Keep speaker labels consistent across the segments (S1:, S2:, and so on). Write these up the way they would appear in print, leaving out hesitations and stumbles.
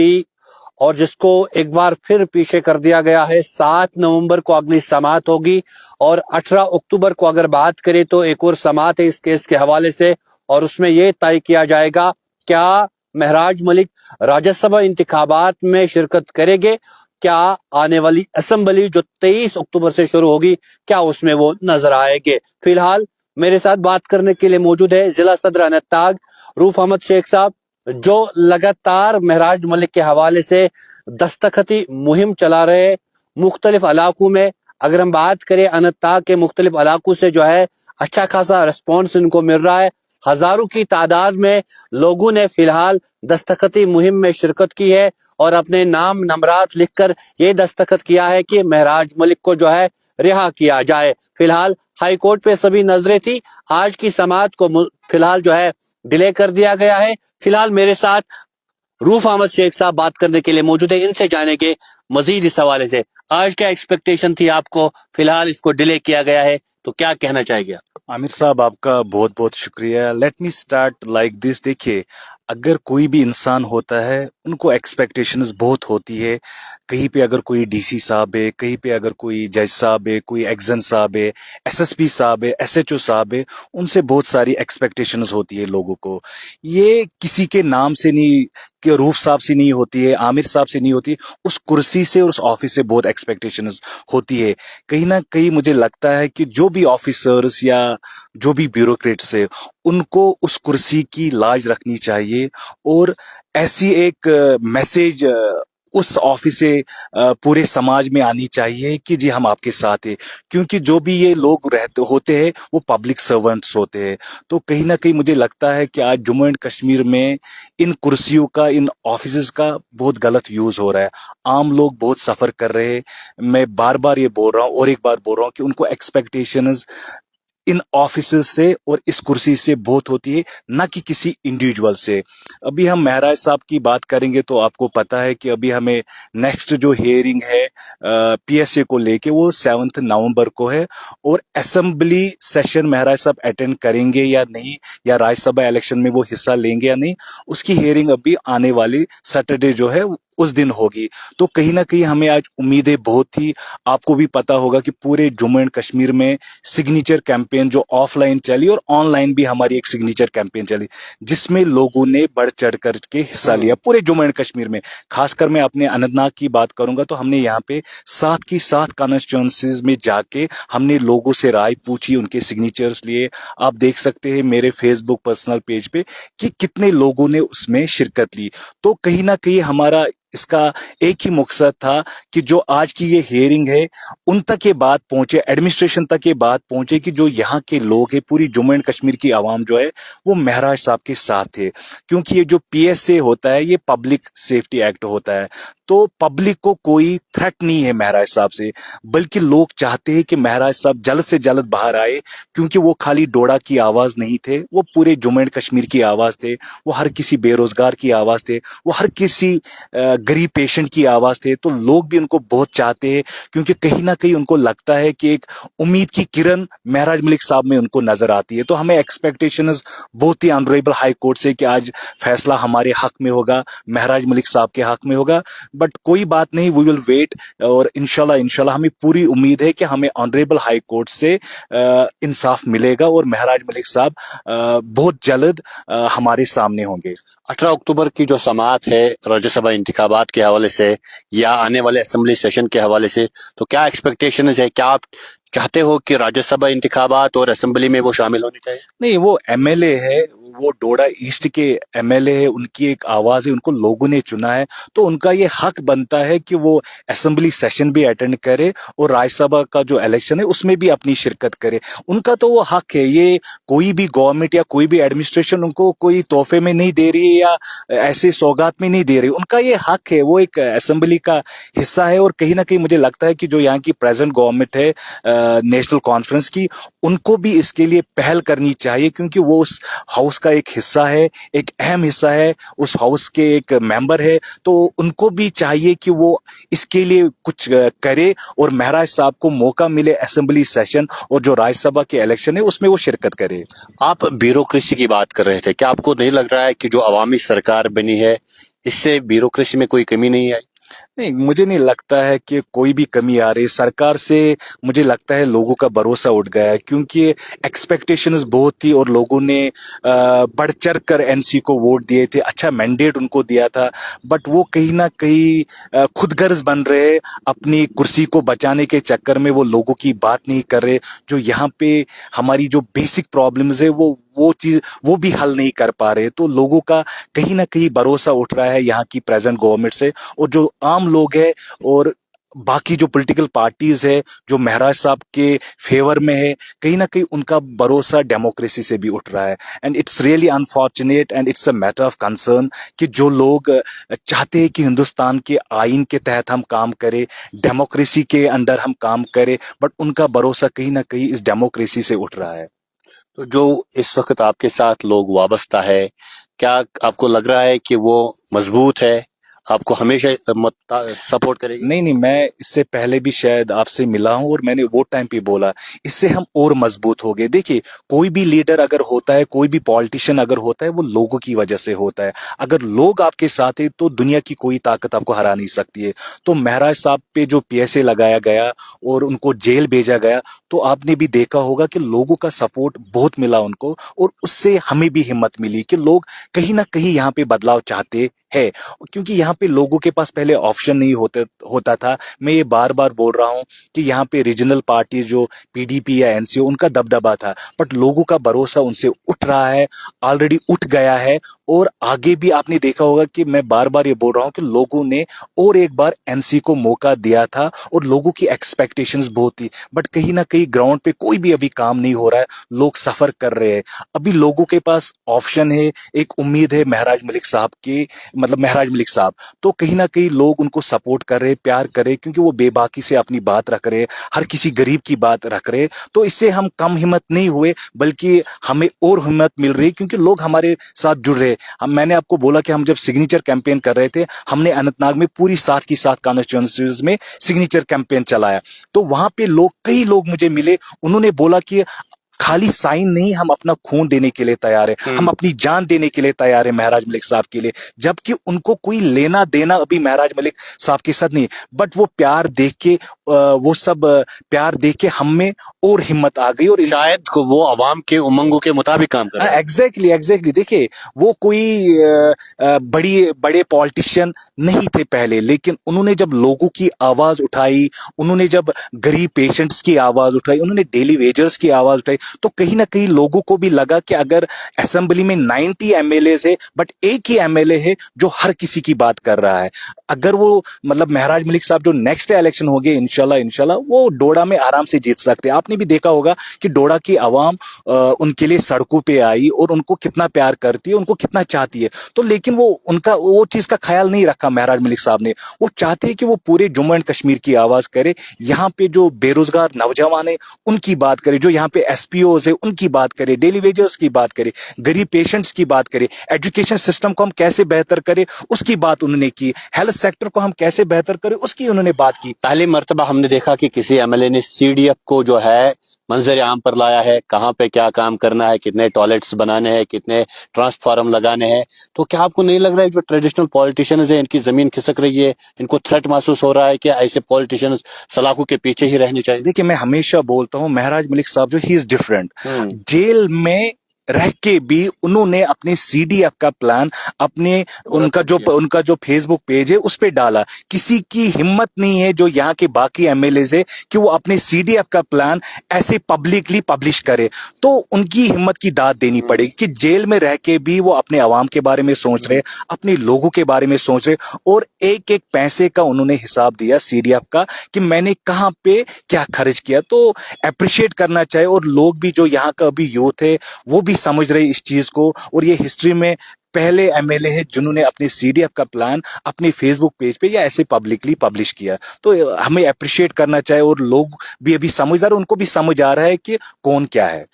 S1: थी और जिसको एक बार फिर पीछे कर दिया गया है। 7 नवंबर को अगली समाअत होगी और 18 अक्टूबर को अगर बात करें तो एक और समाअत है इस केस के हवाले से, और उसमें यह तय किया जाएगा क्या महराज मलिक राज्यसभा इंतखाबात में शिरकत करेंगे, क्या आने वाली असेंबली जो 23 अक्टूबर से शुरू होगी क्या उसमें वो नजर आएंगे। फिलहाल मेरे साथ बात करने के लिए मौजूद है जिला सदर अनंतनाग रूफ अहमद शेख साहब, जो लगातार महराज मलिक के हवाले से दस्तखती मुहिम चला रहे मुख्तलिफ इलाकों में। अगर हम बात करें अनंतनाग के मुख्तलिफ इलाकों से जो है अच्छा खासा रिस्पॉन्स इनको मिल रहा है। हजारों की तादाद में लोगों ने फिलहाल दस्तखती मुहिम में शिरकत की है और अपने नाम नंबरात लिखकर ये दस्तखत किया है कि महराज मलिक को जो है रिहा किया जाए। फिलहाल हाई कोर्ट पे सभी नजरें थी, आज की समाअत को फिलहाल जो है डिले कर दिया गया है। फिलहाल मेरे साथ रूफ अहमद शेख साहब बात करने के लिए मौजूद है, इनसे जानेंगे मजीद इस हवाले से। आज क्या एक्सपेक्टेशन थी आपको, फिलहाल इसको डिले किया गया है तो क्या कहना चाहेंगे?
S2: आमिर साहब आपका बहुत बहुत शुक्रिया। Let me start like this. देखिए, अगर कोई भी इंसान होता है उनको एक्सपेक्टेशंस बहुत होती है। कहीं पे अगर कोई डीसी साहब है, कहीं पे अगर कोई जज साहब है, कोई एक्जन साहब है, एसएसपी साहब है, एसएचओ साहब है, उनसे बहुत सारी एक्सपेक्टेशंस होती है लोगों को। ये किसी के नाम से नहीं, कि रूफ साहब से नहीं होती है, आमिर साहब से नहीं होती, उस कुर्सी से और उस ऑफिस से बहुत एक्सपेक्टेशंस होती है। कहीं ना कहीं मुझे लगता है कि जो भी ऑफिसर्स या जो भी ब्यूरोक्रेट्स है उनको उस कुर्सी की लाज रखनी चाहिए और ऐसी एक मैसेज उस ऑफिस से पूरे समाज में आनी चाहिए कि जी हम आपके साथ हैं, क्योंकि जो भी ये लोग रहते होते हैं वो पब्लिक सर्वेंट्स होते हैं। तो कहीं ना कहीं मुझे लगता है कि आज जम्मू एंड कश्मीर में इन कुर्सियों का, इन ऑफिसेज का बहुत गलत यूज हो रहा है। आम लोग बहुत सफर कर रहे हैं। मैं बार बार ये बोल रहा हूँ और एक बार बोल रहा हूँ कि उनको एक्सपेक्टेशंस इन ऑफिसर्स से और इस कुर्सी से बहुत होती है, ना कि किसी इंडिविजुअल से। अभी हम महराज साहब की बात करेंगे तो आपको पता है कि अभी हमें नेक्स्ट जो हियरिंग है पीएसए को लेके वो 7 नवंबर को है, और असेंबली सेशन महराज साहब अटेंड करेंगे या नहीं, या राज्यसभा इलेक्शन में वो हिस्सा लेंगे या नहीं, उसकी हियरिंग अभी आने वाली सैटरडे जो है उस दिन होगी। तो कहीं ना कहीं हमें आज उम्मीदें बहुत थी। आपको भी पता होगा कि पूरे जम्मू एंड कश्मीर में सिग्नेचर कैंपेन जो ऑफलाइन चली और ऑनलाइन भी हमारी एक सिग्नेचर कैंपेन चली, जिसमें लोगों ने बढ़ चढ़ करके हिस्सा लिया पूरे जम्मू एंड कश्मीर में। खासकर मैं अपने अनंतनाग की बात करूंगा तो हमने यहाँ पे 7 की 7 कॉन्स्टिट्यूंसीज में जाके हमने लोगों से राय पूछी, उनके सिग्नेचर्स लिए। आप देख सकते हैं मेरे फेसबुक पर्सनल पेज पे कि कितने लोगों ने उसमें शिरकत ली। तो कहीं ना कहीं हमारा इसका एक ही मकसद था कि जो आज की ये हियरिंग है उन तक ये बात पहुंचे, एडमिनिस्ट्रेशन तक ये बात पहुंचे कि जो यहाँ के लोग हैं, पूरी जम्मू एंड कश्मीर की आवाम जो है वो महराज साहब के साथ है। क्योंकि ये जो पीएसए होता है ये पब्लिक सेफ्टी एक्ट होता है, तो पब्लिक को कोई थ्रेट नहीं है महराज साहब से, बल्कि लोग चाहते हैं कि महराज साहब जल्द से जल्द बाहर आए, क्योंकि वो खाली डोडा की आवाज नहीं थे, वो पूरे जम्मू एंड कश्मीर की आवाज थे, वो हर किसी बेरोजगार की आवाज थे, वो हर किसी गरीब पेशेंट की आवाज थे। तो लोग भी उनको बहुत चाहते हैं, क्योंकि कहीं ना कहीं उनको लगता है कि एक उम्मीद की किरण महराज मलिक साहब में उनको नजर आती है। तो हमें एक्सपेक्टेशंस बहुत ही ऑनरेबल हाई कोर्ट से कि आज फैसला हमारे हक में होगा, महराज मलिक साहब के हक में होगा। बट कोई बात नहीं, वी विल वेट, और इंशाल्लाह हमें पूरी उम्मीद है कि हमें ऑनरेबल हाई कोर्ट से इंसाफ मिलेगा और महराज मलिक साहब बहुत जल्द हमारे सामने होंगे।
S1: 18 अक्टूबर की जो समाअत है राज्यसभा इंतखाबात के हवाले से या आने वाले असेंबली सेशन के हवाले से, तो क्या एक्सपेक्टेशन है, क्या आप चाहते हो कि राज्यसभा इंतखाबात और असेंबली में वो शामिल होनी चाहिए?
S2: नहीं, वो एमएलए है, वो डोडा ईस्ट के एमएलए है, उनकी एक आवाज है, उनको लोगों ने चुना है, तो उनका ये हक बनता है कि वो असेंबली सेशन भी अटेंड करे और राज्यसभा का जो इलेक्शन है उसमें भी अपनी शिरकत करे। उनका तो वो हक है। ये कोई भी गवर्नमेंट या कोई भी एडमिनिस्ट्रेशन उनको कोई तोहफे में नहीं दे रही है या ऐसे सौगात में नहीं दे रही, उनका ये हक है, वो एक असेंबली का हिस्सा है। और कहीं ना कहीं मुझे लगता है कि जो यहाँ की प्रेजेंट गवर्नमेंट है नेशनल कॉन्फ्रेंस की, उनको भी इसके लिए पहल करनी चाहिए, क्योंकि वो उस हाउस का एक हिस्सा है, एक अहम हिस्सा है, उस हाउस के एक मेंबर है। तो उनको भी चाहिए कि वो इसके लिए कुछ करे और महराज साहब को मौका मिले असेंबली सेशन और जो राज्यसभा के इलेक्शन है उसमें वो शिरकत करे।
S1: आप ब्यूरोक्रेसी की बात कर रहे थे, क्या आपको नहीं लग रहा है कि जो अवामी सरकार बनी है इससे ब्यूरोक्रेसी में कोई कमी नहीं आई?
S2: नहीं, मुझे नहीं लगता है कि कोई भी कमी आ रही है सरकार से। मुझे लगता है लोगों का भरोसा उठ गया है, क्योंकि एक्सपेक्टेशंस बहुत थी और लोगों ने बढ़ चढ़ कर एनसी को वोट दिए थे, अच्छा मैंडेट उनको दिया था। बट वो कहीं ना कहीं खुदगर्ज बन रहे, अपनी कुर्सी को बचाने के चक्कर में वो लोगों की बात नहीं कर रहे। जो यहाँ पे हमारी जो बेसिक प्रॉब्लम्स है वो चीज वो भी हल नहीं कर पा रहे। तो लोगों का कहीं ना कहीं भरोसा उठ रहा है यहाँ की प्रेजेंट गवर्नमेंट से। और जो आम लोग है और बाकी जो पॉलिटिकल पार्टीज है जो महराज साहब के फेवर में है, कहीं ना कहीं उनका भरोसा डेमोक्रेसी से भी उठ रहा है। And it's really unfortunate and it's a matter of concern कि जो लोग चाहते हैं कि हिंदुस्तान के आइन के तहत हम काम करें, डेमोक्रेसी के अंडर हम काम करें, बट उनका भरोसा कहीं ना कहीं इस डेमोक्रेसी से उठ रहा है।
S1: तो जो इस वक्त आपके साथ लोग वाबस्ता है, क्या आपको लग रहा है कि वो मजबूत है, आपको हमेशा सपोर्ट करेगी?
S2: नहीं नहीं, मैं इससे पहले भी शायद आपसे मिला हूं और मैंने वो टाइम पे बोला इससे हम और मजबूत हो गए। देखिए, कोई भी लीडर अगर होता है, कोई भी पॉलिटिशियन अगर होता है, वो लोगों की वजह से होता है। अगर लोग आपके साथ है तो दुनिया की कोई ताकत आपको हरा नहीं सकती है। तो महराज साहब पे जो पीएसए लगाया गया और उनको जेल भेजा गया, तो आपने भी देखा होगा कि लोगों का सपोर्ट बहुत मिला उनको, और उससे हमें भी हिम्मत मिली कि लोग कहीं ना कहीं यहाँ पे बदलाव चाहते है। क्योंकि यहाँ पे लोगों के पास पहले ऑप्शन नहीं होता था। मैं ये बार बार बोल रहा हूँ कि यहाँ पे रीजनल पार्टी जो पीडीपी या एनसीओ, उनका दबदबा था, बट लोगों का भरोसा उनसे उठ रहा है, ऑलरेडी उठ गया है। और आगे भी आपने देखा होगा कि मैं बार बार ये बोल रहा हूँ कि लोगों ने और एक बार एनसी को मौका दिया था और लोगों की एक्सपेक्टेशंस बहुत थी, बट कहीं ना कहीं ग्राउंड पे कोई भी अभी काम नहीं हो रहा है। लोग सफर कर रहे हैं। अभी लोगों के पास ऑप्शन है, एक उम्मीद है महराज मलिक साहब की, मतलब महराज मलिक साहब। तो कहीं ना कहीं लोग उनको सपोर्ट कर रहे, प्यार कर रहे, क्योंकि वो बेबाकी से अपनी बात रख रहे, हर किसी गरीब की बात रख रहे। तो इससे हम कम हिम्मत नहीं हुए, बल्कि हमें और हिम्मत मिल रही, क्योंकि लोग हमारे साथ जुड़ रहे। हम मैंने आपको बोला कि हम जब सिग्नेचर कैंपेन कर रहे थे, हमने अनंतनाग में पूरी 7 की 7 कॉन्स्टिट्यूंसीज में सिग्नेचर कैंपेन चलाया। तो वहां पे कई लोग मुझे मिले, उन्होंने बोला कि खाली साइन नहीं, हम अपना खून देने के लिए तैयार है, हम अपनी जान देने के लिए तैयार है महराज मलिक साहब के लिए। जबकि उनको कोई लेना देना अभी महराज मलिक साहब के साथ नहीं, बट वो प्यार देख के वो सब प्यार देख के हम में और हिम्मत आ गई। और
S1: शायद को वो अवाम के उमंगों के मुताबिक काम कर रहा है।
S2: एग्जैक्टली। देखिए, वो कोई बड़े पॉलिटिशियन नहीं थे पहले, लेकिन उन्होंने जब लोगों की आवाज उठाई, उन्होंने जब गरीब पेशेंट्स की आवाज उठाई, उन्होंने डेली वेजर्स की आवाज उठाई, तो कहीं ना कहीं लोगों को भी लगा कि अगर असेंबली में 90 एमएलए है, बट एक ही एमएलए है जो हर किसी की बात कर रहा है। अगर वो मतलब महराज मलिक साहब जो नेक्स्ट इलेक्शन हो गए, इंशाल्लाह वो डोडा में आराम से जीत सकते हैं। आपने भी देखा होगा कि डोडा की आवाम उनके लिए सड़कों पे आई और उनको कितना प्यार करती है, उनको कितना चाहती है। तो लेकिन वो चीज का ख्याल नहीं रखा महराज मलिक साहब ने। वो चाहते हैं कि वो पूरे जम्मू एंड कश्मीर की आवाज करे, यहाँ पे जो बेरोजगार नौजवान है उनकी बात करे, जो यहाँ पे एसपीओज है उनकी बात करे, डेली वेजर्स की बात करे, गरीब पेशेंट्स की बात करे, एजुकेशन सिस्टम को हम कैसे बेहतर करें उसकी बात उन्होंने की, हेल्थ सेक्टर को हम कैसे बेहतर करें उसकी उन्होंने बात की।
S1: पहली मर्तबा हमने देखा कि किसी एमएलए ने सीडीएफ को जो है मंजर आम पर लाया है, कहाँ पे क्या काम करना है, कितने टॉयलेट्स बनाने हैं, कितने ट्रांसफार्म लगाने हैं। तो क्या आपको नहीं लग रहा है जो ट्रेडिशनल पॉलिटिशियंस है इनकी जमीन खिसक रही है, इनको थ्रेट महसूस हो रहा है कि ऐसे पॉलिटिशियंस सलाखों के पीछे ही रहने चाहिए?
S2: देखिए, मैं हमेशा बोलता हूं महराज मलिक साहब जो ही इज डिफरेंट। जेल में रह के भी उन्होंने अपने सीडीएफ का प्लान अपने उनका जो फेसबुक पेज है उस पे डाला। किसी की हिम्मत नहीं है जो यहाँ के बाकी एमएलए है कि वो अपने सीडीएफ का प्लान ऐसे पब्लिकली पब्लिश करे। तो उनकी हिम्मत की दाद देनी पड़ेगी कि जेल में रह के भी वो अपने अवाम के बारे में सोच रहे, अपने लोगों के बारे में सोच रहे, और एक एक पैसे का उन्होंने हिसाब दिया सीडीएफ का कि मैंने कहाँ पे क्या खर्च किया। तो अप्रिशिएट करना चाहिए। और लोग भी जो यहाँ का अभी यूथ है वो भी समझ रहे इस चीज को। और ये हिस्ट्री में पहले एमएलए है जिन्होंने अपने सीडीएफ का प्लान अपने फेसबुक पेज पे या ऐसे पब्लिकली पब्लिश किया। तो हमें अप्रिशिएट करना चाहिए। और लोग भी अभी समझदार, उनको भी समझ आ रहा है कि कौन क्या है।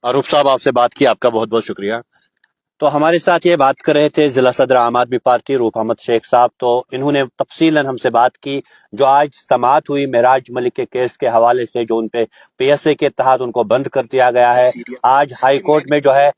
S1: अरूप साहब, आपसे बात की, आपका बहुत बहुत शुक्रिया। तो हमारे साथ ये बात कर रहे थे जिला सदर आम आदमी पार्टी रूप अहमद शेख साहब। तो इन्होंने तफसीलन हमसे बात की जो आज समाअत हुई महराज मलिक के केस के हवाले से, जो उनपे पीएसए के तहत उनको बंद कर दिया गया है। आज हाई कोर्ट में जो है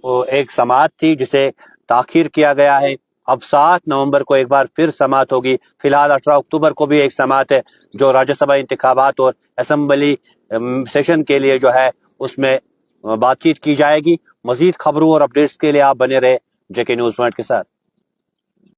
S1: वो एक समाअत थी जिसे ताखीर किया गया है। अब 7 नवंबर को एक बार फिर समाअत होगी। फिलहाल 18 अक्टूबर को भी एक समाअत है जो राज्यसभा इंतखाबात और असेंबली सेशन के लिए जो है उसमें बातचीत की जाएगी। मजीद खबरों और अपडेट्स के लिए आप बने रहे जेके न्यूज पॉइंट के साथ।